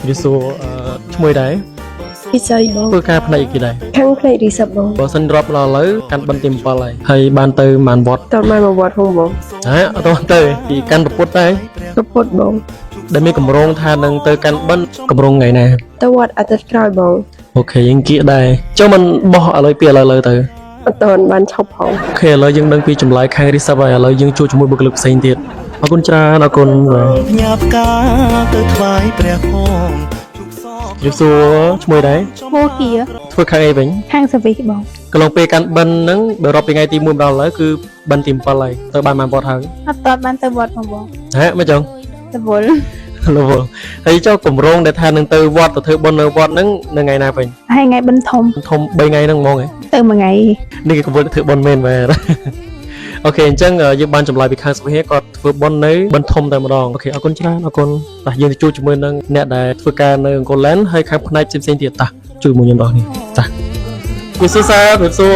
រីសួរឈ្មោះដែរ ពិសីបង ធ្វើការផ្នែកគេដែរ ខាងផ្នែករីស័បបង បើសិនរាប់ដល់ឥឡូវកាន់បិណ្ឌទី7ហើយបានទៅម៉ានវត្ត តមកមកវត្តផងបង ហ៎អត់ទៅទៅពីកាន់ប្រពុតដែរ ប្រពុតបង ដែលមានកម្រងថានឹងទៅកាន់បិណ្ឌកម្រងថ្ងៃណា ទៅវត្តអាទិត្យក្រោយបង អូខេយើងគៀកដែរចុះមិនបោះឥឡូវពីឥឡូវទៅ អត់តាន់បានឈប់ផង អូខេឥឡូវយើងដឹងពីចម្លើយខាងរីស័បហើយឥឡូវយើងជួបជាមួយបុគ្គលិកផ្សេងទៀតអរគុណច្រើនអរគុណបាទ ញាប់ការទៅថ្វាយព្រះផង រីសួរឈ្មោះដែរ ឈ្មោះគៀ ធ្វើខាងអីវិញ ខាងសវិសបង កន្លងពេលកាន់បិណ្ឌហ្នឹងបើរាប់ពីថ្ងៃទី1ដល់ឥឡូវគឺបិណ្ឌទី7ហើយទៅបានម៉ានវត្តហើយ អត់តតបានទៅវត្តផងបង ហ៎មិនចឹង រវល់ លវលហើយចុះកម្រងដែលថានឹងទៅវត្តទៅធ្វើបុណ្យនៅវត្តហ្នឹងនៅថ្ងៃណាវិញ ហើយថ្ងៃបិណ្ឌធំ ធំ3ថ្ងៃហ្នឹងហ្មងហ៎ ទៅមួយថ្ងៃ នេះគេកំពុងធ្វើបុណ្យមែនបាទ អូខេអញ្ចឹងយើងបានចម្លើយពីខាងសុភាគាត់ធ្វើបុណ្យនៅបិណ្ឌធំតែម្ដងអូខេអរគុណច្រើនអរគុណបាទយើងទៅជួបជាមួយនឹងអ្នកដែលធ្វើការនៅអង្គរឡែនហើយខាងផ្នែកផ្សេងៗទៀតតាជួយមួយខ្ញុំដល់នេះតាគូសួរសាទសួរ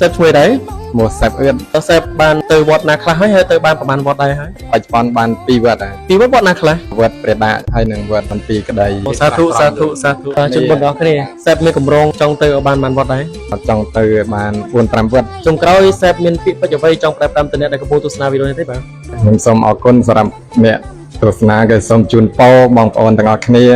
សេបឈ្មោះដែរ មកសាប់អឿន តើសេបបានទៅវត្តណាខ្លះហើយទៅបានប្រហែលវត្តដែរហើយ បច្ចុប្បន្នបាន2វត្តហើយ ពីវត្តណាខ្លះ វត្តព្រះដាហើយនិងវត្តបន្ទាយក្តី សាធុសាធុសាធុជូនបុណ្យដល់គ្នាសេបមានកម្រងចង់ទៅឲ្យបានវត្តដែរ អត់ចង់ទៅបាន4-5វត្ត ចុងក្រោយសេបមានពាក្យពេចន៍អ្វីចង់ប្រាប់តាមតអ្នកដែលកំពុងទស្សនាវីដេអូនេះទេបាទ ខ្ញុំសូមអរគុណសម្រាប់អ្នកទស្សនាក៏សូមជូនពរបងប្អូនទាំងអស់គ្នា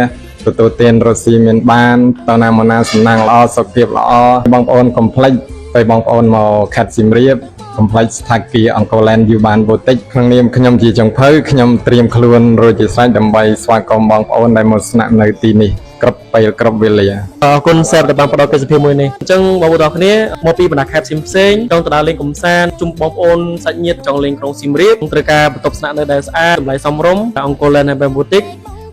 ទទួលទានរស់ស៊ីមានបានតើណាមកណាសំណាងល្អសុខភាពល្អបងប្អូនកុំភ្លេចទៅបងប្អូនមកខេត្តសៀមរាបកុំភ្លេចស្ថាប័នអង្គរឡែនយូបានបូតិចក្នុងនាមខ្ញុំជាចុងភៅខ្ញុំត្រៀមខ្លួនរួចជាស្រេចដើម្បីស្វាគមន៍បងប្អូនដែលមកស្នាក់នៅទីនេះគ្រប់ពេលគ្រប់វេលា អរគុណសេបដែលបានផ្ដល់កិច្ចសភាមួយនេះអញ្ចឹងបងប្អូនទាំងគ្នាមកពីបណ្ដាខេត្តផ្សេងៗចង់ទៅដើរលេងកំសាន្តជុំបងប្អូនសាច់ញាតិចង់លេងក្រុងសៀមរាបត្រូវការបន្ទប់ស្នាក់នៅដែលស្អាតតម្លៃសមរម្យអង្គរឡែនហើយបែបបូតិក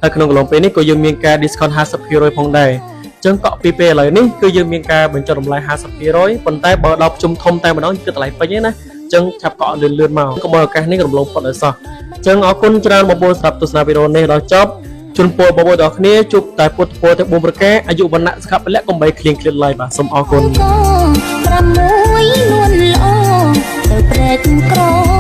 ហើយក្នុងកន្លងពេលនេះក៏យើងមានការ discount 50% ផងដែរអញ្ចឹងកក់ពីពេលឥឡូវនេះគឺយើងមានការបញ្ចុះតម្លៃ 50% ប៉ុន្តែបើដល់ប្រជុំធំតែម្ដងគឺតម្លៃពេញទេណាអញ្ចឹងឆាប់កក់លឿនៗមកកុំឲ្យឱកាសនេះរំលងផុតឲ្យសោះអញ្ចឹងអរគុណច្រើនបងប្អូនសម្រាប់ទស្សនាវីដេអូនេះដល់ចប់ជូនពរបងប្អូនទាំងគ្នាជួបតែពុទ្ធពរទាំង4ប្រការអាយុវណ្ណៈសុខៈពលៈកុំបីឃ្លៀងឃ្លាតឡើយបាទសូមអរគុណ 6នួនល្អទៅព្រែកក្រ